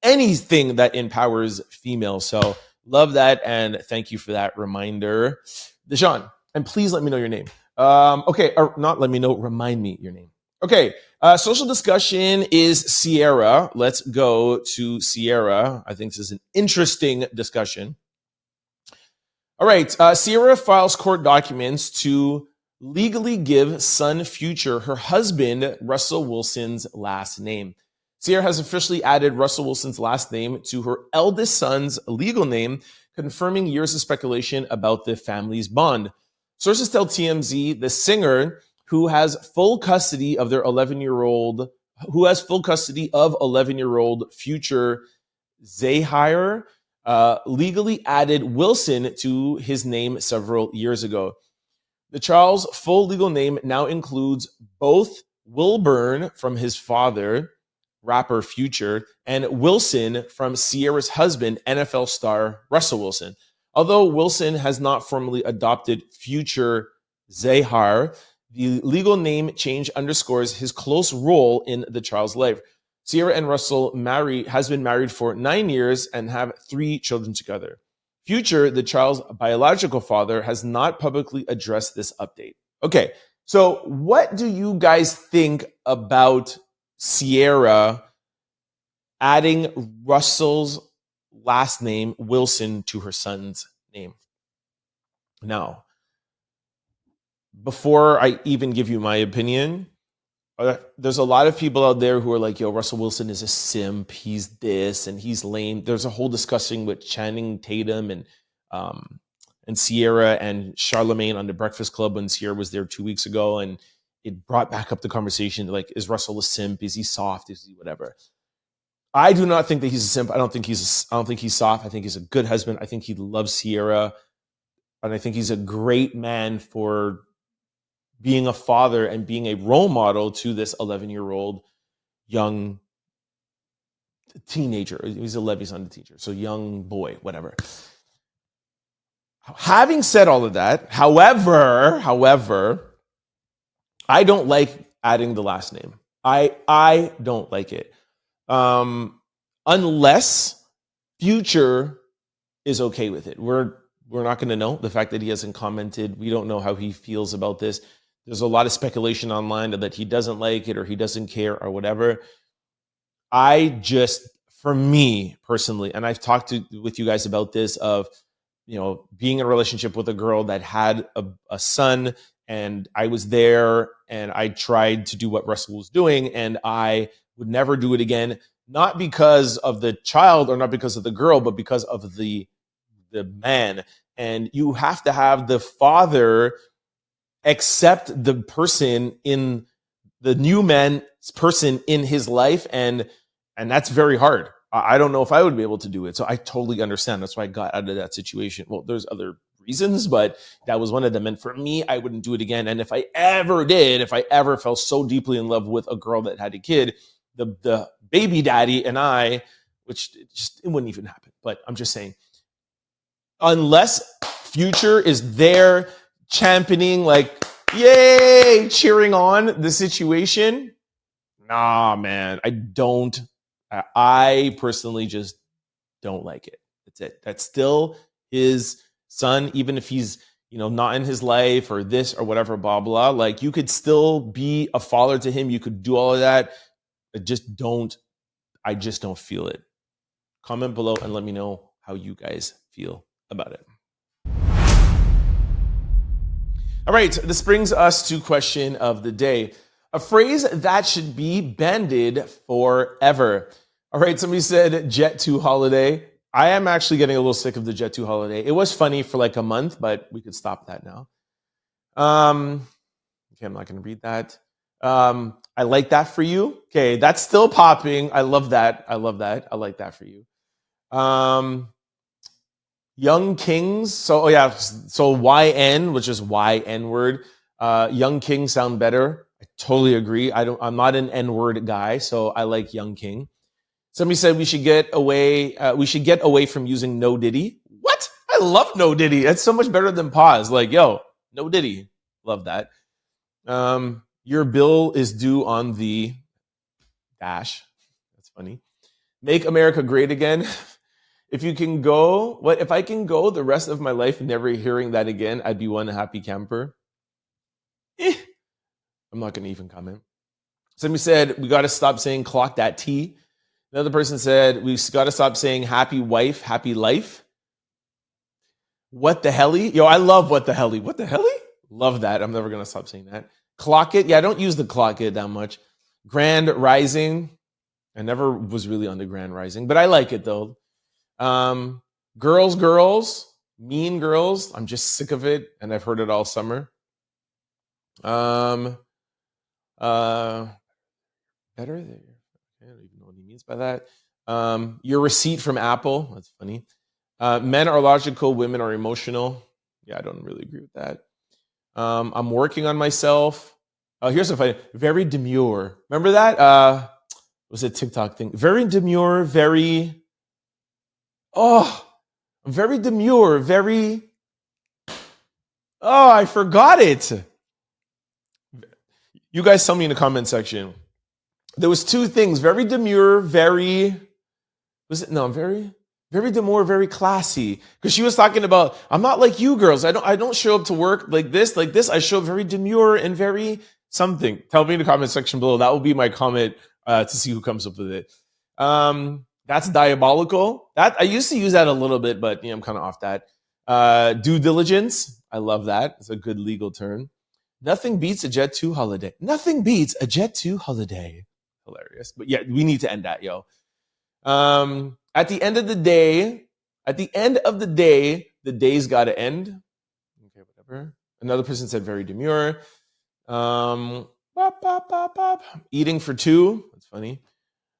anything that empowers females. So love that. And thank you for that reminder, Deshaun. And please let me know your name. Or not let me know, remind me your name. Okay. Social discussion is Ciara. Let's go to Ciara. I think this is an interesting discussion. All right. Ciara files court documents to legally give son Future her husband Russell Wilson's last name. Ciara has officially added Russell Wilson's last name to her eldest son's legal name, confirming years of speculation about the family's bond. Sources tell TMZ the singer, who has full custody of 11-year-old Future Zahir, legally added Wilson to his name several years ago. The child's full legal name now includes both Wilburn from his father, rapper Future, and Wilson from Ciara's husband, NFL star Russell Wilson. Although Wilson has not formally adopted Future Zahir, the legal name change underscores his close role in the child's life. Ciara and Russell has been married for 9 years and have 3 children together. Future, the child's biological father, has not publicly addressed this update. Okay, so what do you guys think about Ciara adding Russel's last name, Wilson, to her son's name? Now, before I even give you my opinion, there's a lot of people out there who are like, yo, Russell Wilson is a simp. He's this and he's lame. There's a whole discussion with Channing Tatum and Ciara and Charlemagne on the Breakfast Club when Ciara was there 2 weeks ago. And it brought back up the conversation. Like, is Russell a simp? Is he soft? Is he whatever? I do not think that he's a simp. I don't think he's soft. I think he's a good husband. I think he loves Ciara. And I think he's a great man for being a father and being a role model to this 11-year-old young teenager. He's 11, he's not a teacher. So young boy, whatever. Having said all of that, however, I don't like adding the last name. I don't like it. Unless Future is okay with it. We're not going to know. The fact that he hasn't commented, we don't know how he feels about this. There's a lot of speculation online that he doesn't like it or he doesn't care or whatever. For me personally, and I've talked with you guys about this of, being in a relationship with a girl that had a son, and I was there and I tried to do what Russell was doing, and I would never do it again, not because of the child or not because of the girl, but because of the man. And you have to have the father accept the person in the new man's person in his life. And that's very hard. I don't know if I would be able to do it. So I totally understand. That's why I got out of that situation. Well, there's other reasons, but that was one of them. And for me, I wouldn't do it again. And if I ever fell so deeply in love with a girl that had a kid, the baby daddy and I, which it wouldn't even happen. But I'm just saying, unless Future is there championing, like, yay, cheering on the situation. Nah, man, I personally just don't like it. That's it. That's still his son, even if he's, not in his life or this or whatever, blah, blah. Like, you could still be a father to him. You could do all of that. I just don't feel it. Comment below and let me know how you guys feel about it. All right, this brings us to question of the day. A phrase that should be banded forever. All right, somebody said Jet 2 holiday. I am actually getting a little sick of the Jet 2 holiday. It was funny for like a month, but we could stop that now. Okay, I'm not going to read that. I like that for you. Okay, that's still popping. I love that. I like that for you. Young Kings. So YN, which is YN word. Young Kings sound better. I totally agree. I'm not an N-word guy, so I like Young King. Somebody said we should get away from using no diddy. What? I love no diddy. That's so much better than pause. Like, yo, no diddy. Love that. Your bill is due on the dash. That's funny. Make America great again. If I can go the rest of my life never hearing that again, I'd be one happy camper. I'm not going to even comment. Somebody said, we got to stop saying clock that T. Another person said, we got to stop saying happy wife, happy life. What the helly? Yo, I love what the helly. What the helly? Love that. I'm never going to stop saying that. Clock it. Yeah, I don't use the clock it that much. Grand rising. I never was really on the grand rising, but I like it though. Girls, mean girls. I'm just sick of it, and I've heard it all summer. Better. I don't even know what he means by that. Your receipt from Apple. That's funny. Men are logical, women are emotional. Yeah, I don't really agree with that. I'm working on myself. Here's something funny. Very demure. Remember that? Was a TikTok thing. Very demure, very demure, very... Oh, I forgot it. You guys tell me in the comment section. There was two things. Very demure, very... Was it? No, very... Very demure, very classy. Because she was talking about, I'm not like you girls. I don't show up to work like this. I show up very demure and very something. Tell me in the comment section below. That will be my comment to see who comes up with it. That's diabolical. That I used to use that a little bit, but I'm kind of off that. Due diligence. I love that. It's a good legal term. Nothing beats a Jet 2 holiday. Nothing beats a Jet 2 holiday. Hilarious. But yeah, we need to end that, yo. At the end of the day, the day's got to end. Okay, whatever. Another person said very demure. Eating for two. That's funny.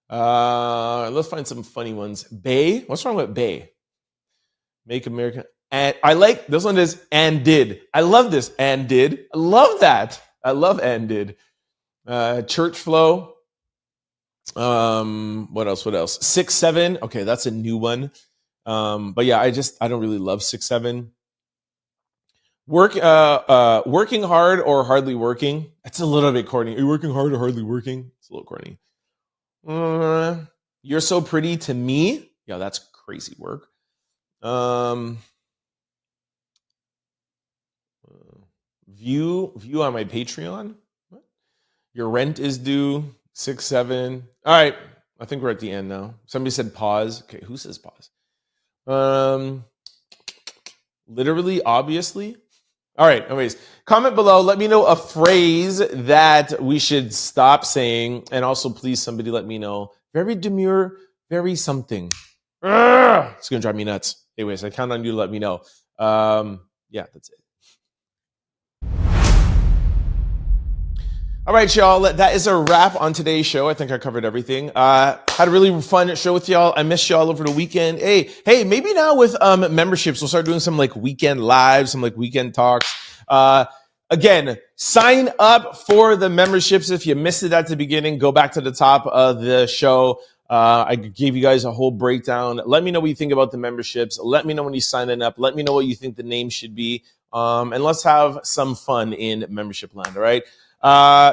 Let's find some funny ones. Bay. What's wrong with Bay? Make America. And I like this one is and did. I love this and did. I love that. I love and did. Church flow. What else? 6'7". Okay, that's a new one. But yeah, I don't really love 6'7". Working hard or hardly working. It's a little bit corny. Are you working hard or hardly working? It's a little corny. You're so pretty to me. Yeah, that's crazy work. View on my Patreon. What? Your rent is due. 6'7". All right, I think we're at the end now. Somebody said pause. Okay, who says pause? Literally, obviously. All right, anyways, comment below. Let me know a phrase that we should stop saying. And also, please, somebody let me know. Very demure, very something. It's going to drive me nuts. Anyways, I count on you to let me know. Yeah, that's it. All right, y'all. That is a wrap on today's show. I think I covered everything. Had a really fun show with y'all. I missed y'all over the weekend. Hey, maybe now with memberships, we'll start doing some like weekend lives, some like weekend talks. Again, sign up for the memberships. If you missed it at the beginning, go back to the top of the show. I gave you guys a whole breakdown. Let me know what you think about the memberships. Let me know when you sign up. Let me know what you think the name should be. And let's have some fun in membership land. All right.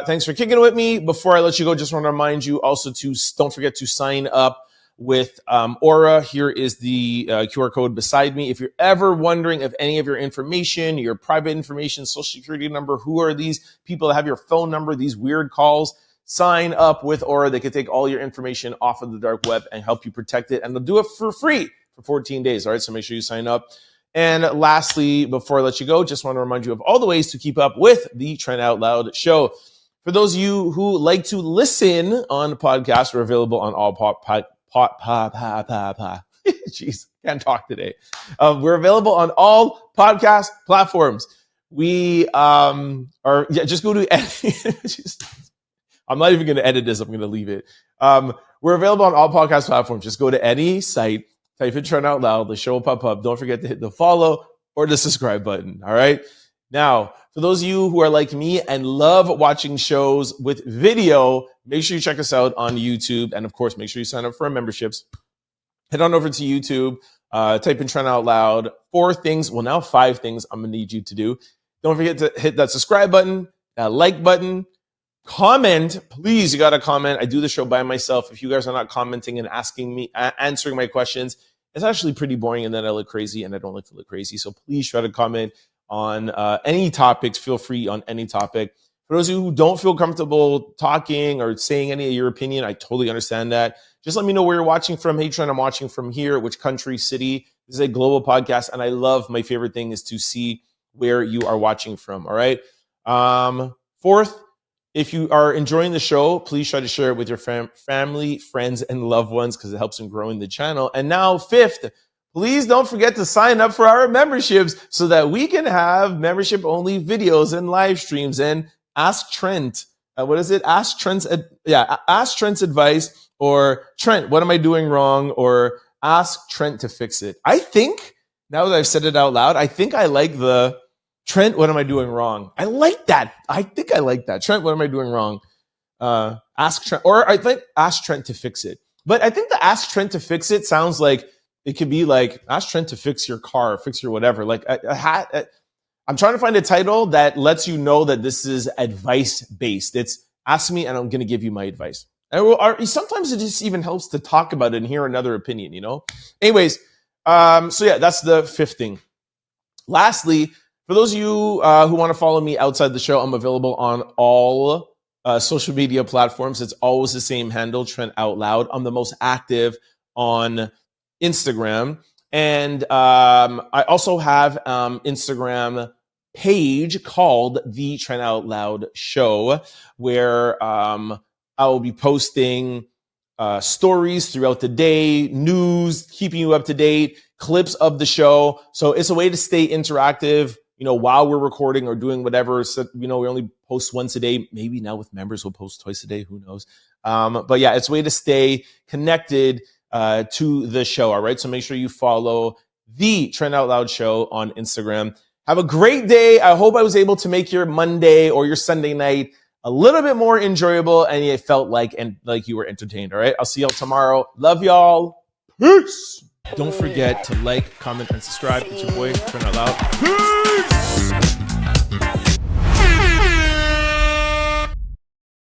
Thanks for kicking it with me. Before I let you go, just want to remind you also to don't forget to sign up with Aura. Here is the QR code beside me. If you're ever wondering if any of your information, your private information, social security number, who are these people that have your phone number, these weird calls, sign up with Aura. They can take all your information off of the dark web and help you protect it. And they'll do it for free for 14 days. All right, so make sure you sign up. And lastly, before I let you go, just want to remind you of all the ways to keep up with the Trent Out Loud show. For those of you who like to listen on podcasts, we're available on all Jeez, can't talk today. We're available on all podcast platforms. We just go to I'm not even going to edit this. I'm going to leave it. We're available on all podcast platforms. Just go to any site, type in Trent Out Loud, the show will pop up. Don't forget to hit the follow or the subscribe button. All right. Now, for those of you who are like me and love watching shows with video, make sure you check us out on YouTube. And of course, make sure you sign up for our memberships. Head on over to YouTube, type in Trent Out Loud. 5 things I'm going to need you to do. Don't forget to hit that subscribe button, that like button. Comment, please. You got to comment. I do the show by myself. If you guys are not commenting and asking me, answering my questions, it's actually pretty boring. And then I look crazy, and I don't like to look crazy. So please try to comment on any topics. Feel free on any topic. For those of you who don't feel comfortable talking or saying any of your opinion, I totally understand that. Just let me know where you're watching from. Hey, Trent, I'm watching from here. Which country, city? This is a global podcast, and I love, my favorite thing is to see where you are watching from. All right. 4th, if you are enjoying the show, please try to share it with your family, friends, and loved ones because it helps in growing the channel. And now 5th, please don't forget to sign up for our memberships so that we can have membership-only videos and live streams and Ask Trent. Ask Trent's advice, or Trent, what am I doing wrong? Or ask Trent to fix it. I think, now that I've said it out loud, I think I like the Trent, what am I doing wrong? I like that. I think I like that. Trent, what am I doing wrong? Ask Trent, or I think ask Trent to fix it. But I think the ask Trent to fix it sounds like it could be like ask Trent to fix your car, fix your whatever. Like I'm trying to find a title that lets you know that this is advice based. It's ask me and I'm going to give you my advice. And sometimes it just even helps to talk about it and hear another opinion, you know? Anyways, so yeah, that's the fifth thing. Lastly, for those of you who want to follow me outside the show, I'm available on all social media platforms. It's always the same handle, Trent Out Loud. I'm the most active on Instagram. And I also have Instagram page called The Trent Out Loud Show, where I will be posting stories throughout the day, news, keeping you up to date, clips of the show. So it's a way to stay interactive, you know, while we're recording or doing whatever. So, you know, we only post once a day. Maybe now with members, we'll post twice a day. Who knows? But yeah, it's a way to stay connected to the show. All right. So make sure you follow The Trent Out Loud Show on Instagram. Have a great day. I hope I was able to make your Monday or your Sunday night a little bit more enjoyable and it felt like you were entertained. All right. I'll see y'all tomorrow. Love y'all. Peace. Don't forget to like, comment, and subscribe. It's your boy, Trent Out Loud. Peace.